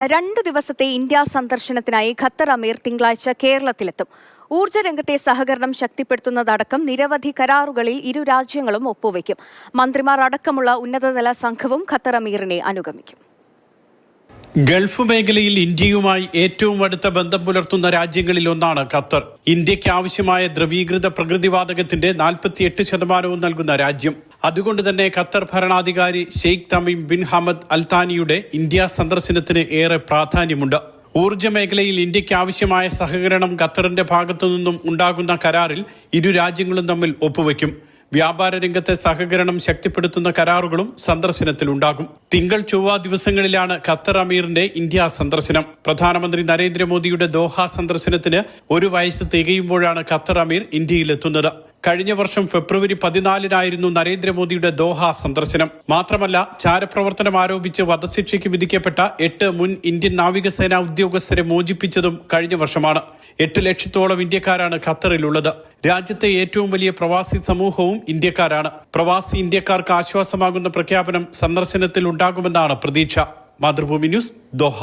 2 ദിവസത്തെ ഇന്ത്യ സന്ദർശനത്തിനായി ഖത്തർ അമീർ തിങ്കളാഴ്ച കേരളത്തിലെത്തും. ഊർജ്ജ രംഗത്തെ സഹകരണം ശക്തിപ്പെടുത്തുന്നതടക്കം നിരവധി കരാറുകളിൽ ഇരു രാജ്യങ്ങളും ഒപ്പുവയ്ക്കും. മന്ത്രിമാർ അടക്കമുള്ള ഉന്നതതല സംഘവും ഖത്തർ അമീറിനെ അനുഗമിക്കും. ഗൾഫ് മേഖലയിൽ ഇന്ത്യയുമായി ഏറ്റവും അടുത്ത ബന്ധം പുലർത്തുന്ന രാജ്യങ്ങളിൽ ഒന്നാണ് ഖത്തർ. ഇന്ത്യയ്ക്ക് ആവശ്യമായ ദ്രവീകൃത പ്രകൃതിവാതകത്തിന്റെ 48% നൽകുന്ന രാജ്യം. അതുകൊണ്ട് തന്നെ ഖത്തർ ഭരണാധികാരി Sheikh Tamim bin Hamad Al താനിയുടെ India സന്ദർശനത്തിന് ഏറെ പ്രാധാന്യമുണ്ട്. ഊർജ്ജ മേഖലയിൽ ഇന്ത്യയ്ക്ക് ആവശ്യമായ സഹകരണം ഖത്തറിന്റെ ഭാഗത്തുനിന്നും ഉണ്ടാകുന്ന കരാറിൽ ഇരു രാജ്യങ്ങളും തമ്മിൽ ഒപ്പുവയ്ക്കും. വ്യാപാര രംഗത്തെ സഹകരണം ശക്തിപ്പെടുത്തുന്ന കരാറുകളും സന്ദർശനത്തിലുണ്ടാകും. തിങ്കൾ ചൊവ്വ ദിവസങ്ങളിലാണ് ഖത്തർ അമീറിന്റെ ഇന്ത്യ സന്ദർശനം. പ്രധാനമന്ത്രി നരേന്ദ്രമോദിയുടെ ദോഹ സന്ദർശനത്തിന് 1 വയസ്സ് തികയുമ്പോഴാണ് ഖത്തർ അമീർ ഇന്ത്യയിലെത്തുന്നത്. കഴിഞ്ഞ വർഷം ഫെബ്രുവരി 14-നായിരുന്നു നരേന്ദ്രമോദിയുടെ ദോഹ സന്ദർശനം. മാത്രമല്ല, ചാരപ്രവർത്തനം ആരോപിച്ച് വധശിക്ഷയ്ക്ക് വിധിക്കപ്പെട്ട 8 മുൻ ഇന്ത്യൻ നാവികസേനാ ഉദ്യോഗസ്ഥരെ മോചിപ്പിച്ചതും കഴിഞ്ഞ വർഷമാണ്. 8 ലക്ഷത്തോളം ഇന്ത്യക്കാരാണ് ഖത്തറിലുള്ളത്. രാജ്യത്തെ ഏറ്റവും വലിയ പ്രവാസി സമൂഹവും ഇന്ത്യക്കാരാണ്. പ്രവാസി ഇന്ത്യക്കാർക്ക് ആശ്വാസമാകുന്ന പ്രഖ്യാപനം സന്ദർശനത്തിൽ ഉണ്ടാകുമെന്നാണ് പ്രതീക്ഷ. Mathrubhumi news, Doha.